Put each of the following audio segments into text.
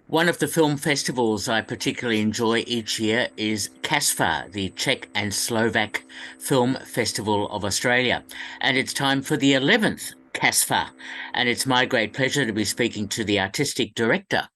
One of the film festivals I particularly enjoy each year is CASFFA, the Czech and Slovak Film Festival of Australia. And it's time for the 11th CASFFA. And it's my great pleasure to be speaking to the artistic director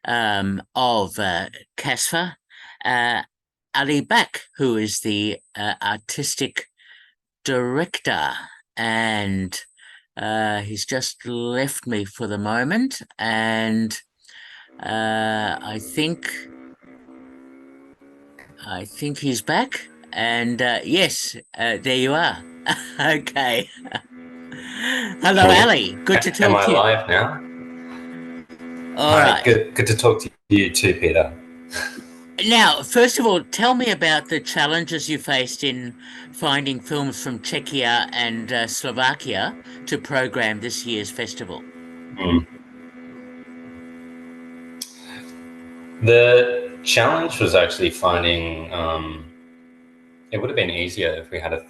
of CASFFA, uh, Ali Bak, who is the artistic director. And he's just left me for the moment. And I think he's back. And yes, there you are. Okay. Hello, Can Ali. you, Good to am talk I to you. live now? All Hi, right. good to talk to you too, Peter. Now, first of all, tell me about the challenges you faced in finding films from Czechia and Slovakia to program this year's festival. Mm. The challenge was actually finding, it would have been easier if we had a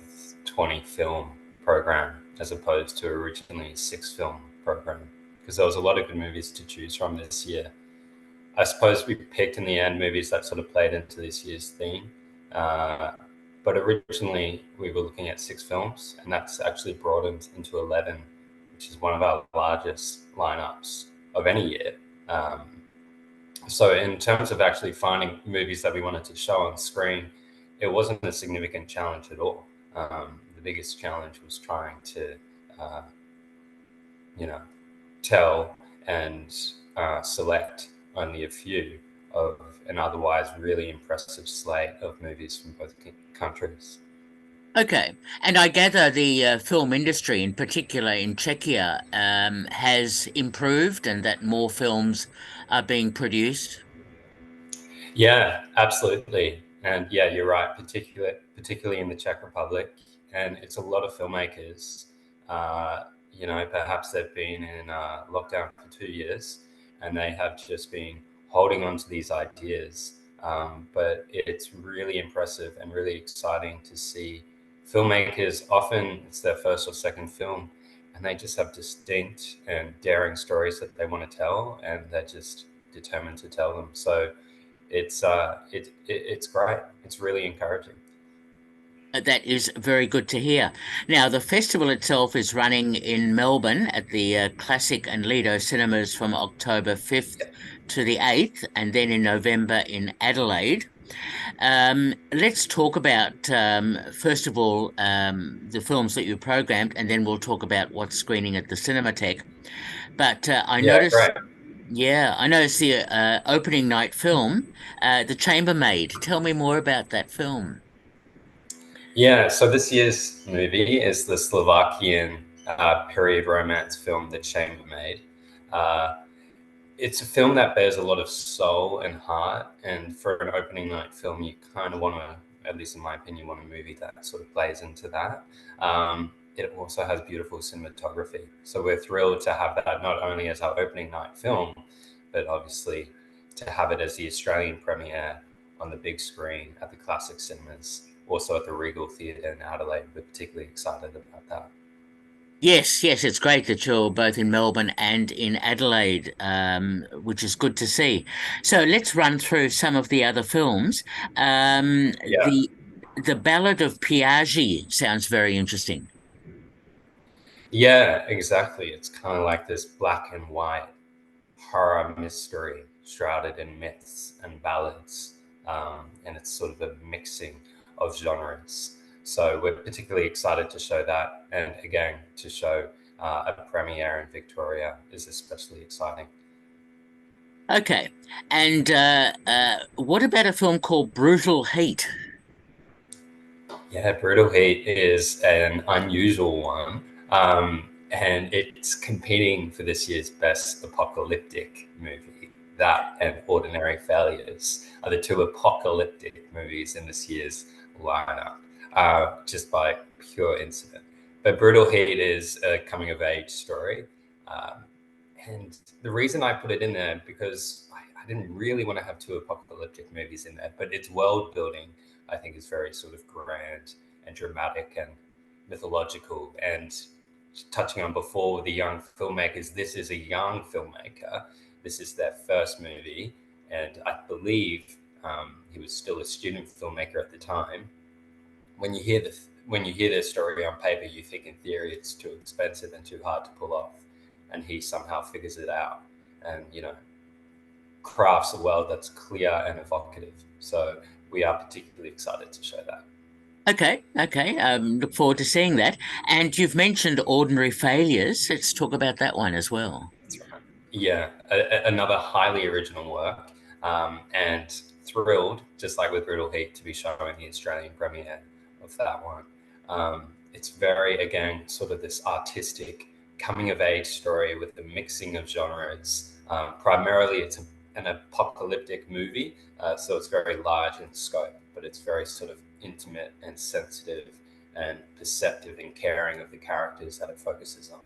20 film program as opposed to originally a 6 film program, because there was a lot of good movies to choose from this year. I suppose we picked in the end movies that sort of played into this year's theme. Uh, but originally we were looking at 6 films, and that's actually broadened into 11, which is one of our largest lineups of any year. So in terms of actually finding movies that we wanted to show on screen, it wasn't a significant challenge at all. The biggest challenge was trying to, uh, you know, tell and select only a few of an otherwise really impressive slate of movies from both countries. Okay. And I gather the film industry, in particular in Czechia, has improved and that more films are being produced. Yeah, absolutely. And yeah, you're right, particularly in the Czech Republic. And it's a lot of filmmakers. Perhaps they've been in lockdown for 2 years and they have just been holding on to these ideas. But it's really impressive and really exciting to see filmmakers. Often it's their first or second film, and they just have distinct and daring stories that they want to tell, and they're just determined to tell them. So it's great. It's really encouraging. That is very good to hear. Now, the festival itself is running in Melbourne at the Classic and Lido cinemas from October 5th to the 8th, and then in November in Adelaide. Let's talk about, first of all, the films that you programmed, and then we'll talk about what's screening at the Cinematheque. But Yeah, great. I noticed the opening night film, The Chambermaid. Tell me more about that film. Yeah, so this year's movie is the Slovakian period romance film that Chambermaid. Uh, it's a film that bears a lot of soul and heart, and for an opening night film, you kind of want to, at least in my opinion, want a movie that sort of plays into that. It also has beautiful cinematography, so we're thrilled to have that not only as our opening night film, but obviously to have it as the Australian premiere on the big screen at the Classic Cinemas, also at the Regal Theatre in Adelaide. We're particularly excited about that. Yes, it's great that you're both in Melbourne and in Adelaide, which is good to see. So let's run through some of the other films. Um, Yeah. the The Ballad of Piaggi sounds very interesting. Yeah, exactly. It's kind of like this black and white horror mystery shrouded in myths and ballads. And it's sort of a mixing of genres. So we're particularly excited to show that. And again, to show a premiere in Victoria is especially exciting. Okay, and what about a film called Brutal Heat? Yeah, Brutal Heat is an unusual one. And it's competing for this year's best apocalyptic movie. That and Ordinary Failures are the two apocalyptic movies in this year's lineup, just by pure incident. But Brutal Heat is a coming of age story. Um, and the reason I put it in there because I didn't really want to have two apocalyptic movies in there, but its world building I think is very sort of grand and dramatic and mythological. And touching on before with the young filmmakers, this is a young filmmaker this is their first movie, and I believe he was still a student filmmaker at the time. When you hear their story on paper, you think in theory it's too expensive and too hard to pull off, and he somehow figures it out, and crafts a world that's clear and evocative. So we are particularly excited to show that. Okay. Look forward to seeing that. And you've mentioned Ordinary Failures. Let's talk about that one as well. That's right. Yeah, another highly original work, and thrilled, just like with Brutal Heat, to be showing the Australian premiere of that one. It's very, again, sort of this artistic coming of age story with the mixing of genres. Primarily, it's an apocalyptic movie, so it's very large in scope, but it's very sort of intimate and sensitive and perceptive and caring of the characters that it focuses on.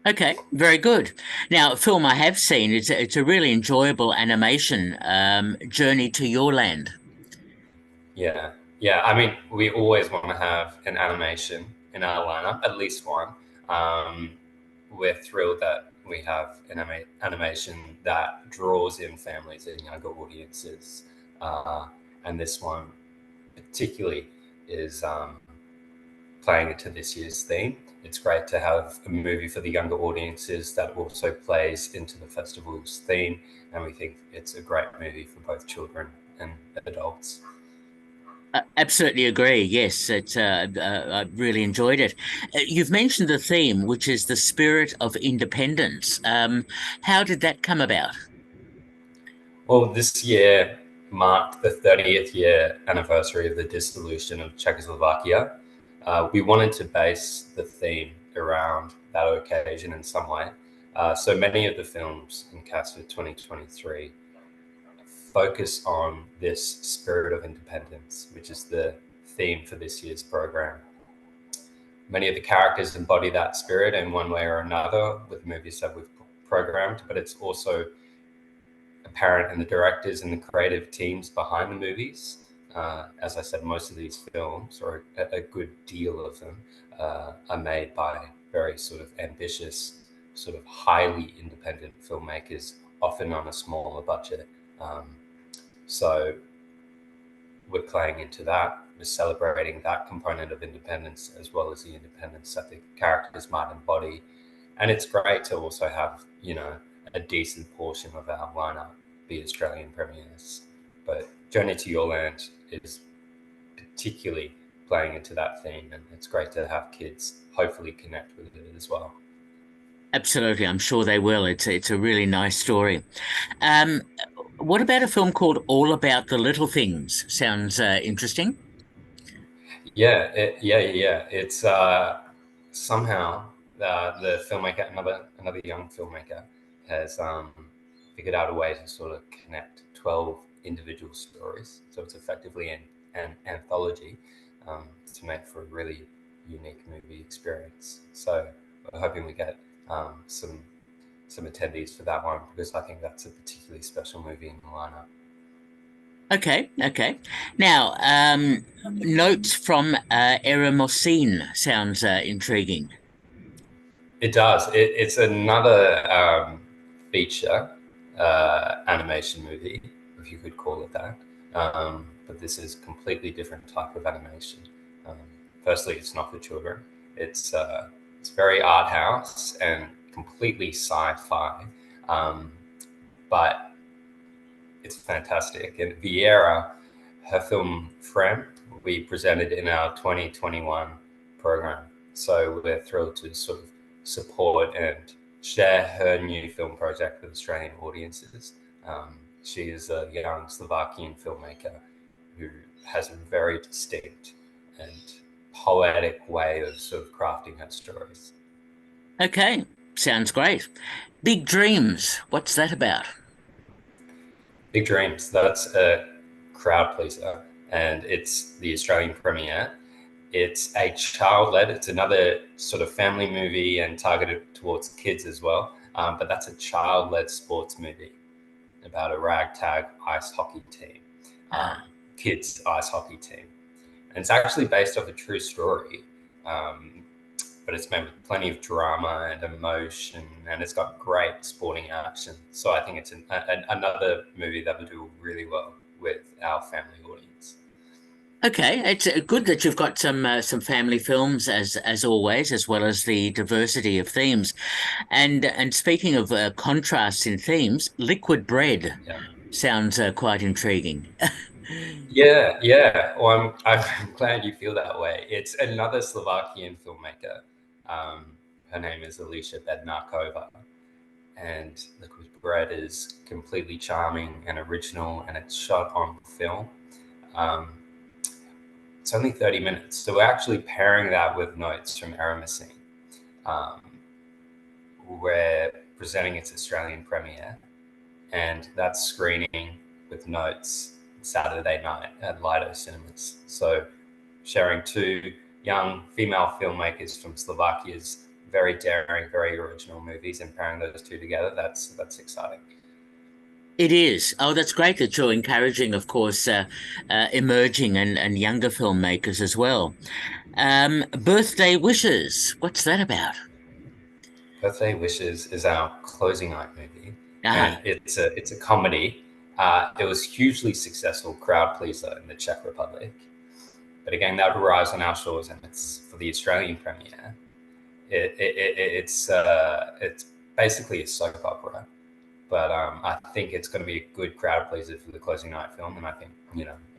Okay, very good. Now, a film I have seen, it's a really enjoyable animation, Journey to Your Land. Yeah. I mean, we always want to have an animation in our lineup, at least one. We're thrilled that we have an animation that draws in families and younger audiences. And this one particularly is playing into this year's theme. It's great to have a movie for the younger audiences that also plays into the festival's theme. And we think it's a great movie for both children and adults. Absolutely agree. Yes, I really enjoyed it. You've mentioned the theme, which is the spirit of independence. How did that come about? Well, this year marked the 30th year anniversary of the dissolution of Czechoslovakia. We wanted to base the theme around that occasion in some way. So many of the films in CASFFA 2023 focus on this spirit of independence, which is the theme for this year's program. Many of the characters embody that spirit in one way or another with movies that we've programmed, but it's also apparent in the directors and the creative teams behind the movies. As I said, most of these films, or a good deal of them, are made by very sort of ambitious, sort of highly independent filmmakers, often on a smaller budget. So we're playing into that. We're celebrating that component of independence as well as the independence that the characters might embody. And it's great to also have, a decent portion of our lineup be Australian premieres. But Journey to Your Land is particularly playing into that theme, and it's great to have kids hopefully connect with it as well. Absolutely, I'm sure they will. It's a really nice story. What about a film called All About the Little Things? Sounds interesting. Yeah. It's somehow the filmmaker, another young filmmaker, has figured out a way to sort of connect 12 individual stories. So it's effectively an anthology to make for a really unique movie experience. So we're hoping we get some attendees for that one, because I think that's a particularly special movie in the lineup. Okay. Now, Notes from Eremosine sounds intriguing. It does. It's another feature animation movie, if you could call it that. But this is a completely different type of animation. Firstly, it's not for children. It's very art house and completely sci-fi, but it's fantastic. And Vieira, her film Frem, we presented in our 2021 program. So we're thrilled to sort of support and share her new film project with Australian audiences. She is a young Slovakian filmmaker who has a very distinct and poetic way of sort of crafting her stories. Okay, sounds great. Big Dreams, what's that about? Big Dreams, that's a crowd pleaser, and it's the Australian premiere. It's a child-led, it's another sort of family movie and targeted towards kids as well, but that's a child-led sports movie about a ragtag ice hockey team, kids ice hockey team. And it's actually based off a true story, but but it's made with plenty of drama and emotion, and it's got great sporting action. So I think it's another movie that would do really well with our family audience. Okay, it's good that you've got some family films as always, as well as the diversity of themes. And speaking of contrasts in themes, Liquid Bread Yeah. sounds quite intriguing. Yeah, yeah. Well, I'm glad you feel that way. It's another Slovakian filmmaker. Her name is Alicia Bednarkova, and Liquid Bread is completely charming and original, and it's shot on film. Um, it's only 30 minutes, so we're actually pairing that with notes from Eramacine. Um, we're presenting its Australian premiere, and that's screening with notes Saturday night at Lido Cinemas. So sharing two young female filmmakers from Slovakia's very daring, very original movies and pairing those two together, that's exciting. It is. Oh, that's great that you're encouraging, of course, emerging and younger filmmakers as well. Birthday Wishes. What's that about? Birthday Wishes is our closing night movie, and Ah, it's a comedy. It was hugely successful crowd pleaser in the Czech Republic, but again, that arrives on our shores, and it's for the Australian premiere. It's basically a soap opera, but I think it's going to be a good crowd pleaser for the closing night film, and I think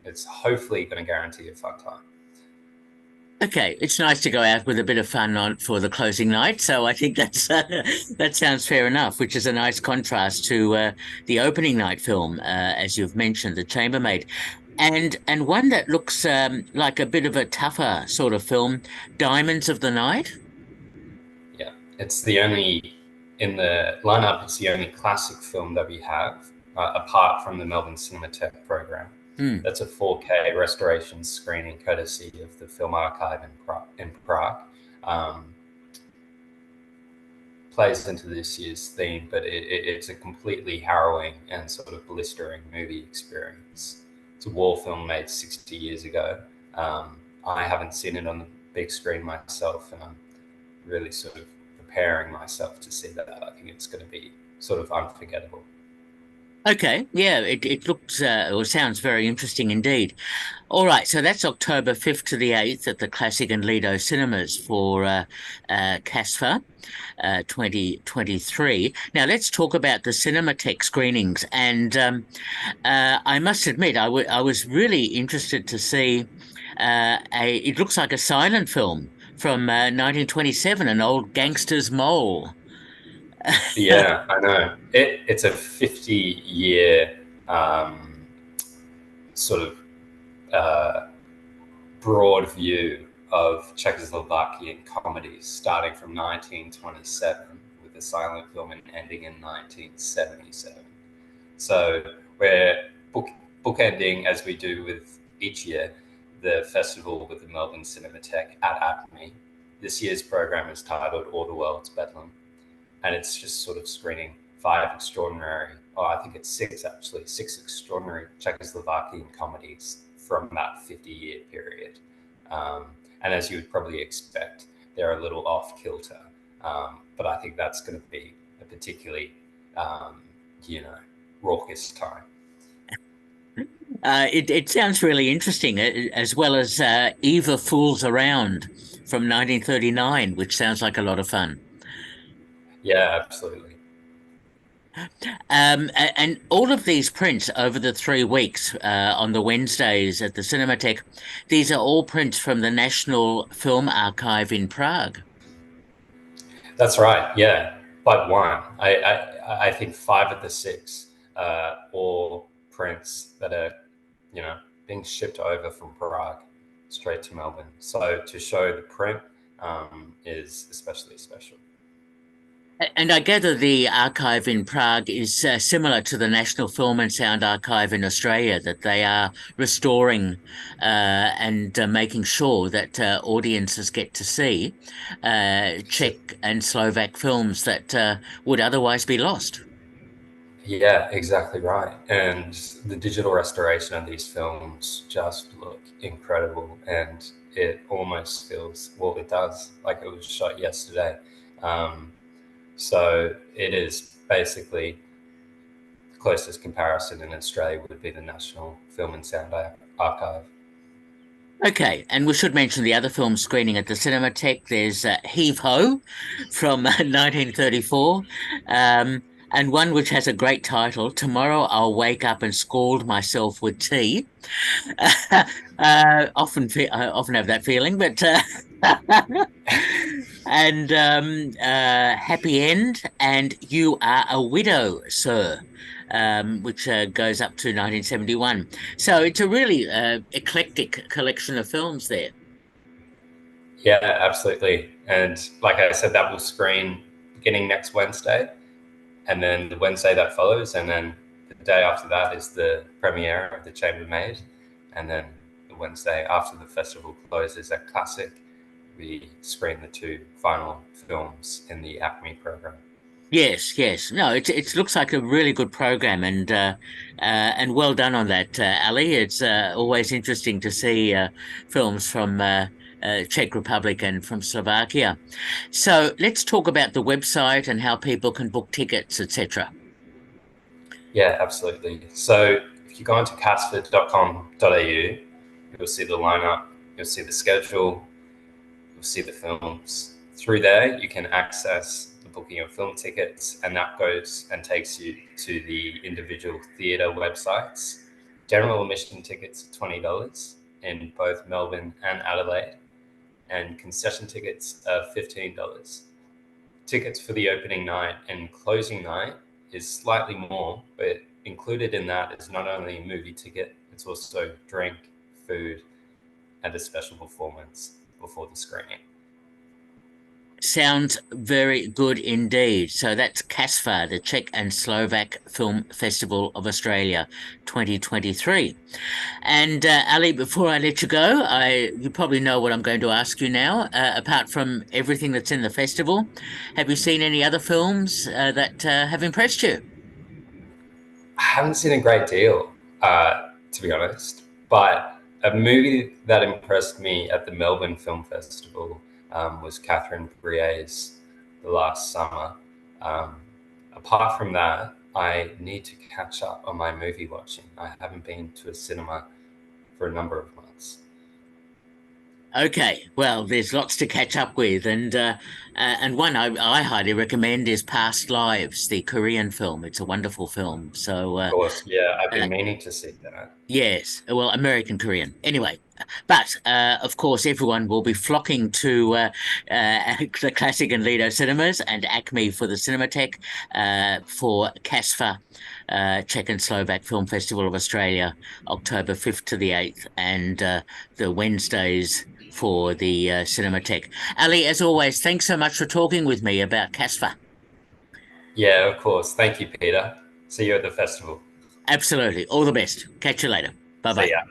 it's hopefully going to guarantee a fun time. okay. It's nice to go out with a bit of fun on for the closing night. So I think that's that sounds fair enough, which is a nice contrast to the opening night film, as you've mentioned, The Chambermaid. And one that looks like a bit of a tougher sort of film, Diamonds of the Night. Yeah, it's the only in the lineup. It's the only classic film that we have, apart from the Melbourne Cinematheque program. Hmm. That's a 4K restoration screening, courtesy of the Film Archive in Prague. Um, Plays into this year's theme, but it's a completely harrowing and sort of blistering movie experience. It's a war film made 60 years ago. I haven't seen it on the big screen myself, and I'm really sort of preparing myself to see that. I think it's going to be sort of unforgettable. Okay, yeah, it looks or sounds very interesting indeed. All right, so that's October 5th to the 8th at the Classic and Lido Cinemas for CASFFA 2023. Now let's talk about the Cinematheque screenings. And I must admit, I was really interested to see it looks like a silent film from 1927, An Old Gangster's Mole. Yeah, I know. It's a 50-year sort of uh, broad view of Czechoslovakian comedies, starting from 1927 with the silent film and ending in 1977. So we're bookending, as we do with each year, the festival with the Melbourne Cinematheque at Acme. This year's program is titled All the World's Bedlam, and it's just sort of screening five extraordinary, oh, I think it's six actually, six extraordinary Czechoslovakian comedies from that 50-year period. And as you would probably expect, they're a little off kilter, but I think that's going to be a particularly, you know, raucous time. It sounds really interesting, as well as Eva Fools Around from 1939, which sounds like a lot of fun. Yeah, absolutely. And all of these prints over the 3 weeks on the Wednesdays at the Cinematheque, these are all prints from the National Film Archive in Prague. That's right. Yeah, but one. I think five of the six all prints that are, being shipped over from Prague straight to Melbourne. So to show the print is especially special. And I gather the archive in Prague is similar to the National Film and Sound Archive in Australia, that they are restoring and making sure that audiences get to see So Czech and Slovak films that would otherwise be lost. Yeah, exactly right. And the digital restoration of these films just look incredible, and it almost feels, well, it does like it was shot yesterday. Um, so it is basically the closest comparison in Australia would be the National Film and Sound Archive. Okay, and we should mention the other film screening at the Cinematheque. There's Heave Ho from 1934, and one which has a great title, Tomorrow I'll Wake Up and Scald Myself with Tea. Often have that feeling, but and Happy End and You Are a Widow, Sir, which goes up to 1971. So it's a really eclectic collection of films there. Yeah, absolutely. And like I said, that will screen beginning next Wednesday, and then the Wednesday that follows, and then the day after that is the premiere of The Chambermaid, and then the Wednesday after the festival closes at Classic, we screen the two final films in the ACME program. Yes, yes. No, it looks like a really good program, and well done on that, Ali. It's always interesting to see films from Czech Republic and from Slovakia. So let's talk about the website and how people can book tickets, etc. Yeah, absolutely. So if you go into casffa.com.au, you'll see the lineup, you'll see the schedule, you'll see the films. Through there, you can access the booking of film tickets, and that goes and takes you to the individual theatre websites. General admission tickets are $20 in both Melbourne and Adelaide, and concession tickets are $15. Tickets for the opening night and closing night is slightly more, but included in that is not only a movie ticket, it's also drink, food, and a special performance before the screening. Sounds very good indeed. So that's CASFFA, the Czech and Slovak Film Festival of Australia 2023. And Ali, before I let you go, you probably know what I'm going to ask you now. Apart from everything that's in the festival, have you seen any other films that have impressed you? I haven't seen a great deal, to be honest, but a movie that impressed me at the Melbourne Film Festival was Catherine Breillat's The Last Summer. Um, Apart from that, I need to catch up on my movie watching. I haven't been to a cinema for a number of months. Okay, well, there's lots to catch up with, and one I highly recommend is Past Lives, the Korean film. It's a wonderful film. So Of course, yeah, I've uh, been meaning to see that. yes, well, American Korean. Anyway, but of course, everyone will be flocking to the Classic and Lido cinemas and Acme for the Cinematheque, for CASFFA, Czech and Slovak Film Festival of Australia, October 5th to the 8th, and the Wednesdays for the Cinematheque. Ali, as always, thanks so much for talking with me about CASFFA. Yeah, of course. Thank you, Peter. See you at the festival. Absolutely. All the best. Catch you later. Bye See bye. ya.